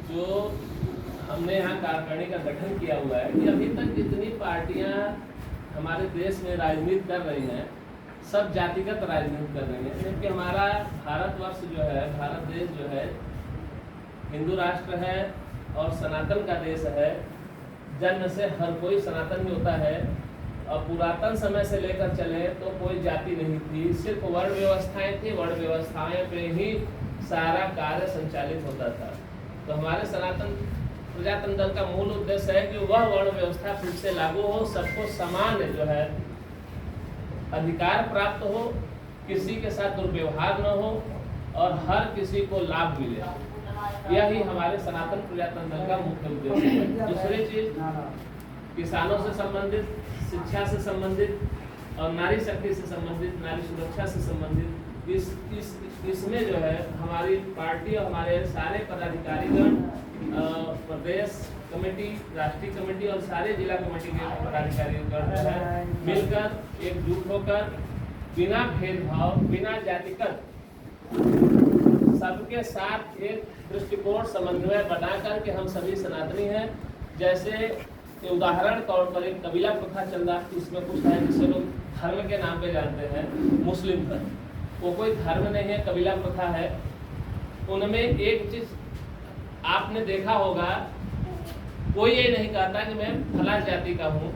जो हमने यहाँ कार्यकारिणी का गठन किया हुआ है कि अभी तक जितनी पार्टियाँ हमारे देश में राजनीति कर रही हैं सब जातिगत राजनीति कर रही हैं, जबकि हमारा भारतवर्ष जो है, भारत देश जो है हिंदू राष्ट्र है और सनातन का देश है। जन्म से हर कोई सनातन ही होता है और पुरातन समय से लेकर चले तो कोई जाति नहीं थी, सिर्फ वर्ण व्यवस्थाएं थी। वर्ण व्यवस्थाएं पे ही सारा कार्य संचालित होता था। तो हमारे सनातन प्रजातंत्र दल का मूल उद्देश्य है कि वह वर्ण व्यवस्था फिर से लागू हो, सबको समान जो है अधिकार प्राप्त हो, किसी के साथ दुर्व्यवहार न हो और हर किसी को लाभ मिले। यही हमारे सनातन प्रजातंत्र दल का मुख्य उद्देश्य है। दूसरी चीज किसानों से संबंधित, शिक्षा से संबंधित और नारी शक्ति से संबंधित, नारी सुरक्षा से संबंधित इसमें जो है हमारी पार्टी और हमारे सारे पदाधिकारीगण, प्रदेश कमेटी, राष्ट्रीय कमेटी और सारे जिला कमेटी के पदाधिकारीगण जो है मिलकर एकजुट होकर बिना भेदभाव, बिना जातिगत सबके साथ एक दृष्टिकोण समन्वय बनाकर के हम सभी सनातनी हैं। जैसे उदाहरण तौर पर एक कबीला प्रथा चल रहा है, इसमें कुछ है जिसे लोग धर्म के नाम पे जानते हैं, मुस्लिम धर्म। वो कोई धर्म नहीं है, कबीला प्रथा है। उनमें एक चीज आपने देखा होगा, कोई ये नहीं कहता कि मैं फला जाति का हूँ,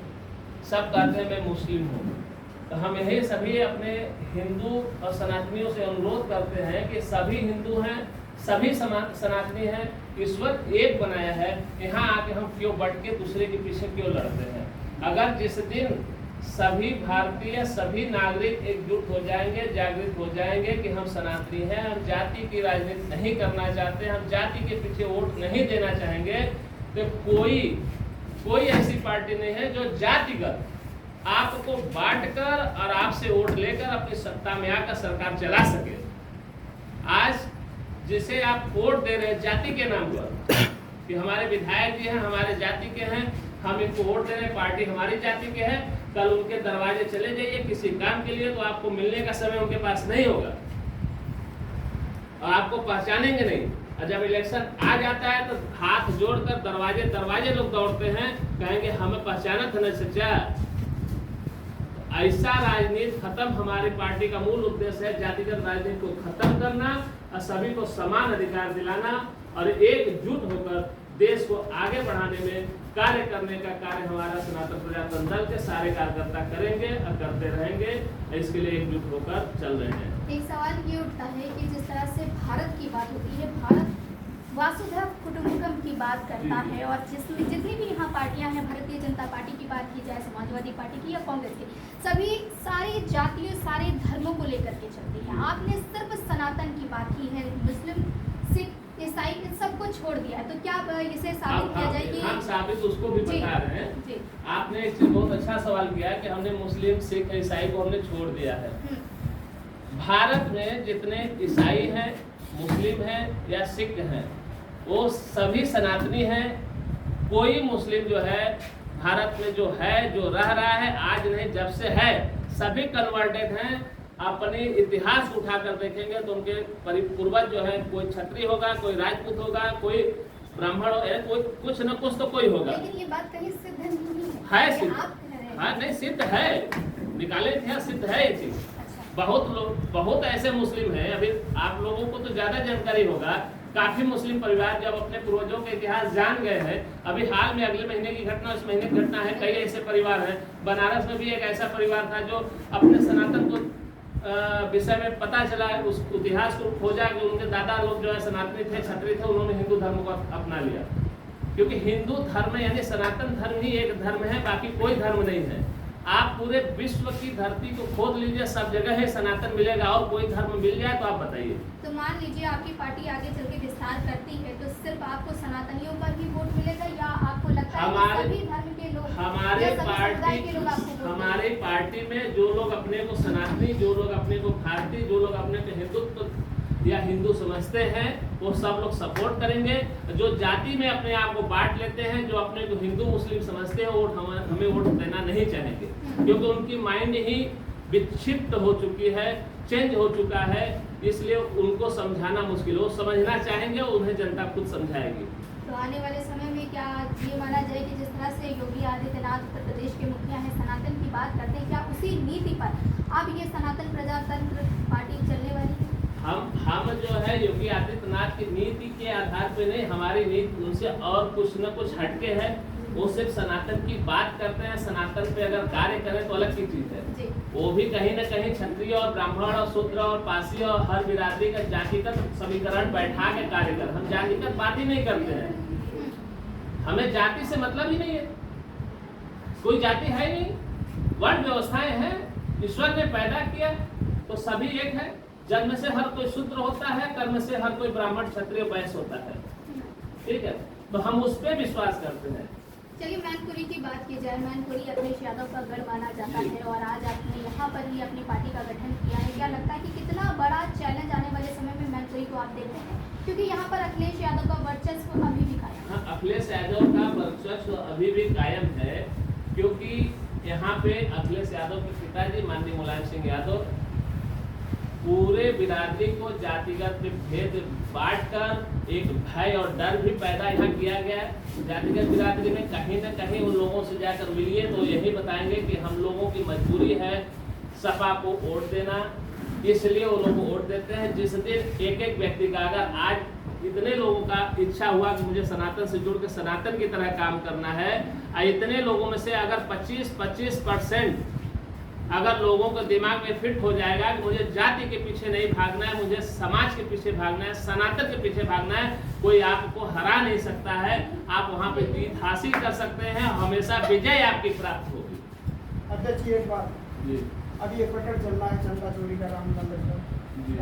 सब कहते हैं मैं मुस्लिम हूँ। तो हम यही सभी अपने हिंदू और सनातनियों से अनुरोध करते हैं कि सभी हिंदू हैं, सभी सनातनी हैं, ईश्वर एक बनाया है। यहाँ आके हम क्यों बढ़ के दूसरे के पीछे क्यों लड़ते हैं? अगर जिस दिन सभी भारतीय, सभी नागरिक एकजुट हो जाएंगे, जागृत हो जाएंगे कि हम सनातनी हैं, हम जाति की राजनीति नहीं करना चाहते, हम जाति के पीछे वोट नहीं देना चाहेंगे, तो कोई ऐसी पार्टी नहीं है जो जातिगत आपको बांटकर और आपसे वोट लेकर अपनी सत्ता में आकर सरकार चला सके। आज जिसे आप वोट दे रहे हैं जाति के नाम पर कि हमारे विधायक जी हैं, हमारे जाति के हैं, हम इनको वोट दे रहे हैं, पार्टी हमारी जाति के है, कल उनके दरवाजे चले जाइए किसी काम के लिए तो आपको मिलने का समय उनके पास नहीं होगा और आपको पहचानेंगे नहीं। और जब इलेक्शन आ जाता है तो हाथ जोड़कर दरवाजे लोग दौड़ते हैं, कहेंगे हमें पहचाना था ना सच्चा। ऐसा राजनीति खत्म, हमारी पार्टी का मूल उद्देश्य है जातिगत राजनीति को खत्म करना और सभी को समान अधिकार दिलाना और एकजुट होकर देश को आगे बढ़ाने में कार्य करने का कार्य हमारा सनातन प्रजातंत्र दल के सारे कार्यकर्ता करेंगे और करते रहेंगे। इसके लिए एकजुट होकर चल रहे हैं। एक सवाल ये उठता है कि जिस तरह से भारत की बात होती है, भारत वासुधैव कुटुंबकम की बात करता है और जिसमें जितनी भी यहाँ पार्टियां हैं, भारतीय जनता पार्टी की बात की जाए, समाजवादी पार्टी की या कांग्रेस की, सभी सारी जातियों, सारे धर्मों को लेकर के चलती है। आपने सिर्फ सनातन की बात की है, मुस्लिम, सिख, ईसाई इन सबको छोड़ दिया है, तो क्या इसे साबित किया जाए कि हम साबित उसको भी बता रहे हैं। आपने एक बहुत अच्छा सवाल किया कि हमने मुस्लिम, सिख, ईसाई को हमने छोड़ दिया है। भारत में जितने ईसाई हैं, मुस्लिम हैं या सिख हैं, वो सभी सनातनी हैं। कोई मुस्लिम जो है भारत में जो रह रहा है, आज नहीं जब से है, सभी कन्वर्टेड हैं। अपने इतिहास को उठाकर देखेंगे तो उनके पूर्वज जो है, कोई क्षत्रिय होगा, कोई राजपूत होगा, कोई ब्राह्मण होगा, कोई कुछ न कुछ तो कोई होगा। लेकिन ये बात कहीं सिद्ध नहीं है सिद्ध, हाँ नहीं सिद्ध है, निकाले थे, सिद्ध है ये चीज। बहुत ऐसे मुस्लिम हैं, अभी आप लोगों को तो ज्यादा जानकारी होगा, काफी मुस्लिम परिवार जब अपने पूर्वजों के इतिहास जान गए हैं, अभी हाल में अगले महीने की घटना, इस महीने की घटना है, कई ऐसे परिवार हैं। बनारस में भी एक ऐसा परिवार था जो अपने सनातन को विषय में पता चला, उस इतिहास को खोजा कि उनके दादा लोग जो है सनातनी थे, क्षत्रिय थे, उन्होंने हिंदू धर्म को अपना लिया। क्योंकि हिंदू धर्म यानी सनातन धर्म ही एक धर्म है, बाकी कोई धर्म नहीं है। आप पूरे विश्व की धरती को खोद लीजिए, सब जगह है सनातन मिलेगा, और कोई धर्म मिल जाए तो आप बताइए। तो मान लीजिए आपकी पार्टी आगे चल के विस्तार करती है, तो सिर्फ आपको सनातनियों पर ही वोट मिलेगा या आपको लगता है कि सभी धर्म के लोग, हमारे पार्टी में जो लोग अपने को सनातनी, जो लोग अपने को भारतीय, जो लोग अपने को हिंदुत्व या हिंदू समझते हैं, वो सब लोग सपोर्ट करेंगे। जो जाति में अपने आप को बांट लेते हैं, जो अपने को हिंदू मुस्लिम समझते हैं, वो हमें वोट देना नहीं चाहेंगे, क्योंकि उनकी माइंड ही विक्षिप्त हो चुकी है, चेंज हो चुका है। इसलिए उनको समझाना मुश्किल, वो समझना चाहेंगे उन्हें जनता खुद समझाएगी। तो आने वाले समय में क्या ये माना जाए कि जिस तरह से योगी आदित्यनाथ उत्तर प्रदेश के मुखिया हैं, सनातन की बात करते हैं, क्या उसी नीति पर अब ये सनातन प्रजातंत्र पार्टी चलने वाली है? हम जो है योगी आदित्यनाथ की नीति के आधार पे नहीं, हमारी नीति उनसे और कुछ न कुछ हटके है। वो सिर्फ सनातन की बात करते हैं, सनातन पे अगर कार्य करें तो अलग की चीज है। वो भी कहीं न कहीं क्षत्रिय और ब्राह्मण और शूद्र और पासी और हर बिरादरी का जातिगत समीकरण बैठा के कार्य कर, हम जातिगत बात ही नहीं करते हैं। हमें जाति से मतलब ही नहीं है, कोई जाति है नहीं, वर्ण व्यवस्थाएं हैं, ईश्वर ने पैदा किया तो सभी एक है। जन्म से हर कोई शूद्र होता है, कर्म से हर कोई ब्राह्मण क्षत्रिय वैश्य होता है, ठीक है। तो हम उस पर विश्वास करते हैं। चलिए मैनपुरी की बात की जाए, मैनपुरी अखिलेश यादव का गढ़ माना जाता है और आज आपने यहाँ पर ही अपनी पार्टी का गठन किया है। क्या लगता है कि कितना बड़ा चैलेंज आने वाले समय में मैनपुरी को आप देखते हैं, क्योंकि यहाँ पर अखिलेश यादव का वर्चस्व अभी भी कायम है? हाँ, अखिलेश यादव का वर्चस्व अभी भी कायम है, क्योंकि यहाँ पे अखिलेश यादव के पिताजी माननीय मुलायम सिंह यादव पूरे बिरादरी को जातिगत भेद बांटकर एक भय और डर भी पैदा यहाँ किया गया है। जातिगत बिरादरी में कहीं न कहीं उन लोगों से जाकर मिलिए तो यही बताएंगे कि हम लोगों की मजबूरी है सपा को वोट देना, इसलिए वो लोग वोट देते हैं। जिस दिन एक एक व्यक्ति का अगर आज इतने लोगों का इच्छा हुआ कि मुझे सनातन से जुड़ के सनातन की तरह काम करना है, इतने लोगों में से अगर 25% अगर लोगों को दिमाग में फिट हो जाएगा कि मुझे जाति के पीछे नहीं भागना है, मुझे समाज के पीछे भागना है, सनातन के पीछे भागना है, कोई आपको हरा नहीं सकता है, आप वहां पे जीत हासिल कर सकते हैं, हमेशा विजय आपकी प्राप्त होगी। अध्यक्ष जी एक बात जी, अभी एक प्रकरण चल रहा है चंदा चोरी का राम मंदिर का,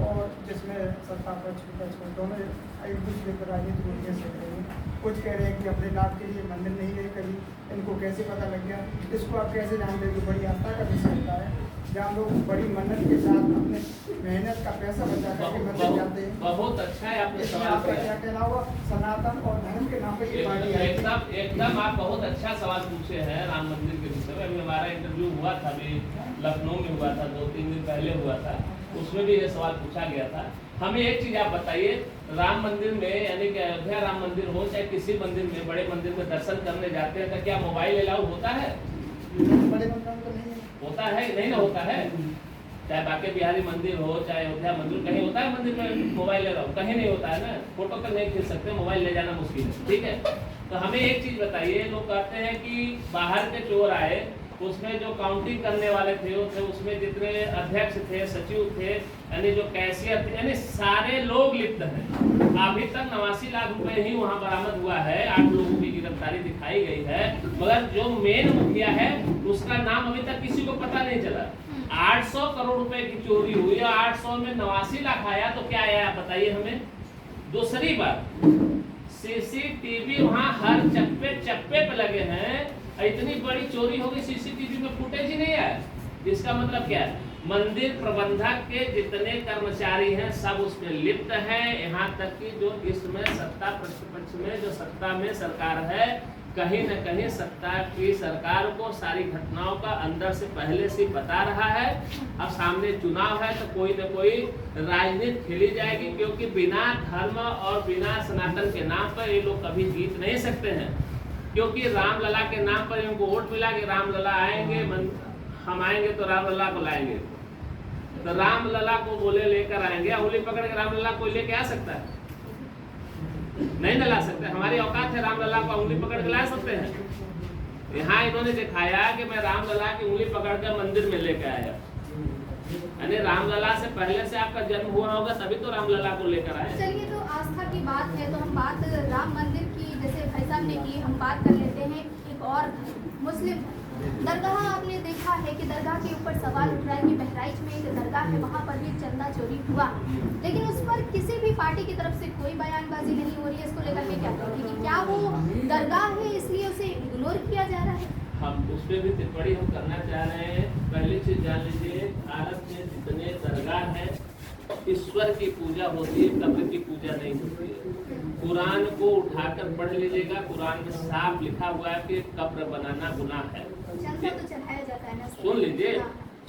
और जिसमें सत्ता पक्ष विपक्ष में दोनों एक दूसरे पर राजनीतिक रूप से रहे हैं। कुछ कह रहे हैं कि अपने लाभ के लिए मंदिर नहीं गए कभी, इनको कैसे पता लग गया, इसको आप कैसे जानते हैं? बड़ी आस्था का विषय होता है जहाँ लोग बड़ी मन्नत के साथ अपने मेहनत का पैसा बचा करके मंदिर जाते हैं। बहुत अच्छा है आपने सवाल आपका क्या कहना होगा? सनातन और धर्म के नाम पे ये पार्टी एकदम आप बहुत अच्छा सवाल पूछे हैं राम मंदिर के विषय में। अभी हमारा इंटरव्यू हुआ था, अभी लखनऊ में हुआ था, 2-3 दिन पहले हुआ था, उसमें भी ये सवाल पूछा गया था। हमें एक चीज आप बताइए, राम मंदिर में यानी कि अयोध्या राम मंदिर हो चाहे किसी मंदिर में, बड़े मंदिर में दर्शन करने जाते हैं तो क्या मोबाइल अलाउ होता है? बड़े मंदिर तो नहीं होता है, नहीं ना होता है। चाहे बाके बिहारी मंदिर हो चाहे अयोध्या मंदिर, कहीं होता है मंदिर में मोबाइल अलाउ? कहीं नहीं होता है ना। फोटो तक नहीं खींच सकते, मोबाइल ले जाना मुश्किल है, ठीक है। तो हमें एक चीज बताइए, लोग कहते हैं कि बाहर के चोर आए, उसमें जो काउंटिंग करने वाले थे उसमें जितने अध्यक्ष थे, सचिव थे, यानी जो कैशियर थे, यानी सारे लोग लिप्त हैं। अभी तक 89 लाख रुपए ही वहां बरामद हुआ है, 8 लोगों की गिरफ्तारी दिखाई गई है, मगर जो मेन मुखिया है उसका नाम अभी तक किसी को पता नहीं चला। 800 करोड़ रुपए की चोरी हुई और 800 में 89 लाख आया, तो क्या आया बताइए हमें। दूसरी बात, सीसीटीवी वहां हर चप्पे पे लगे हैं, इतनी बड़ी चोरी होगी सीसीटीवी में फुटेज ही नहीं है। इसका मतलब क्या है? मंदिर प्रबंधक के जितने कर्मचारी हैं सब उसमें लिप्त हैं, यहाँ तक कि जो इसमें सत्ता पक्ष में जो सत्ता में सरकार है, कहीं न कहीं सत्ता की सरकार को सारी घटनाओं का अंदर से पहले से बता रहा है। अब सामने चुनाव है तो कोई न कोई राजनीति खेली जाएगी, क्योंकि बिना धर्म और बिना सनातन के नाम पर ये लोग कभी जीत नहीं सकते हैं। क्योंकि रामलला के नाम पर इनको वोट मिला कि रामलला आएंगे, हम आएंगे तो रामलला को लाएंगे, तो रामलला को बोले लेकर आएंगे। उंगली पकड़ के रामलला को लेके आ सकता है? नहीं ना ला सकते। हमारी औकात है रामलला को उंगली पकड़ के ला सकते हैं? यहाँ इन्होंने दिखाया कि मैं रामलला की उंगली पकड़ कर मंदिर में लेकर आया, यानी रामलला से पहले से आपका जन्म हुआ होगा तभी तो रामलला को लेकर आए। चलिए, तो आस्था की बात है तो हम बात राम मंदिर की जैसे भाई साहब ने की, हम बात कर लेते हैं एक और मुस्लिम दरगाह। आपने देखा है कि दरगाह के ऊपर सवाल उठ रहा है कि बहराइच में एक दरगाह है, वहाँ पर भी चंदा चोरी हुआ, लेकिन उस पर किसी भी पार्टी की तरफ से कोई बयानबाजी नहीं हो रही है। इसको लेकर के क्या कहेंगे कि क्या वो दरगाह है इसलिए उसे इग्नोर किया जा रहा है? हम उस पर भी टिप्पणी हम करना चाह रहे हैं। पहली चीज जान लीजिए, भारत में जितने दरगाह हैं ईश्वर की पूजा होती है, कब्र की पूजा नहीं होती है। कुरान को उठाकर पढ़ लीजिएगा, कुरान में साफ लिखा हुआ है कि कब्र बनाना गुनाह है। चंदा तो चढ़ाया जाता है ना। सुन लीजिए,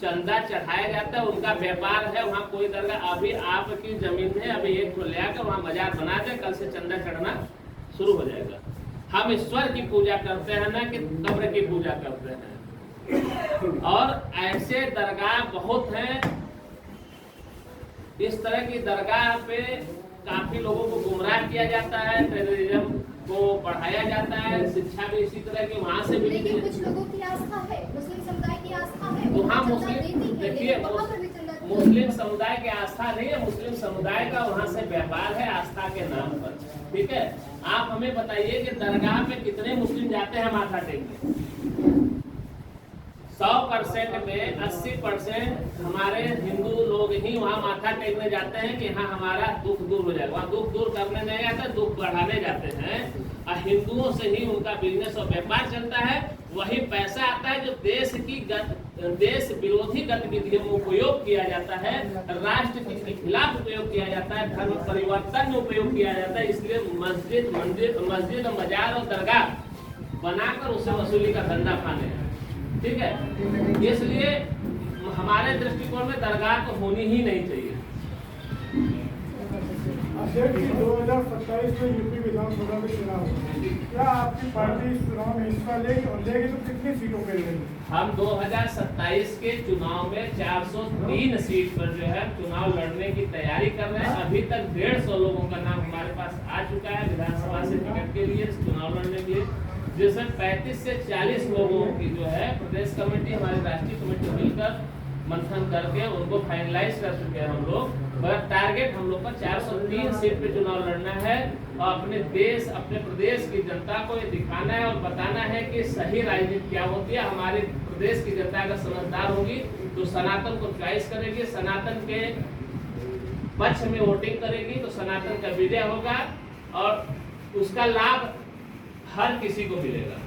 चंदा चढ़ाया जाता है, उनका व्यापार है, वहाँ कोई दरगाह अभी आपकी जमीन है, अभी एक को ले आकर वहाँ बाजार बना दे, कल से चंदा चढ़ना शुरू हो जाएगा। हम ईश्वर की पूजा करते हैं ना कि कब्र की पूजा करते हैं। और ऐसे दरगाह बहुत हैं, इस तरह की दरगाह पे काफी लोगों को गुमराह किया जाता है, टेररिज्म को बढ़ाया जाता है, शिक्षा भी इसी तरह की वहाँ से भी। लेकिन कुछ लोगों की आस्था है, मुस्लिम समुदाय की आस्था है, तो हाँ, मुस्लिम देखिए मुस्लिम समुदाय की आस्था नहीं है, मुस्लिम समुदाय का वहाँ से व्यापार है आस्था के नाम पर। ठीक है, आप हमें बताइए कि दरगाह पे कितने मुस्लिम जाते हैं माथा टेकने? 100% में 80% हमारे हिंदू लोग ही वहाँ माथा टेकने जाते हैं कि हाँ हमारा दुख दूर हो जाएगा। वहाँ दुख दूर करने नहीं जाते, दुख बढ़ाने जाते हैं। और हिंदुओं से ही उनका बिजनेस और व्यापार चलता है, वही पैसा आता है जो देश विरोधी गतिविधियों में उपयोग किया जाता है, राष्ट्र के खिलाफ उपयोग किया जाता है, धर्म परिवर्तन में उपयोग किया जाता है। इसलिए मस्जिद और बाजार और दरगाह बनाकर उससे वसूली का धंधा पाने। ठीक है, इसलिए हमारे दृष्टिकोण में दरगाह तो होनी ही नहीं चाहिए। अध्यक्ष जी, 2027 में यूपी विधानसभा के चुनाव, क्या आपकी पार्टी इस चुनाव में हिस्सा लेगी और लेगी तो कितनी सीटों पर लेगी? हम 2027 के चुनाव में 403 सीट पर जो है चुनाव लड़ने की तैयारी कर रहे हैं। अभी तक 150 लोगों का नाम हमारे पास आ चुका है विधानसभा से टिकट के लिए, चुनाव लड़ने के लिए, जिसमें 35 से 40 लोगों की जो है प्रदेश कमेटी, हमारी राष्ट्रीय कमेटी मिलकर मंथन करके उनको फाइनलाइज कर चुके हैं हम लोग। मगर टारगेट हम लोग का 403 सीट पे चुनाव लड़ना है और अपने देश, अपने प्रदेश की जनता को ये दिखाना है और बताना है कि सही राजनीति क्या होती है। हमारे प्रदेश की जनता अगर समझदार होगी तो सनातन को चॉइस करेगी, सनातन के पक्ष में वोटिंग करेगी, तो सनातन का विजय होगा और उसका लाभ हर किसी को मिलेगा।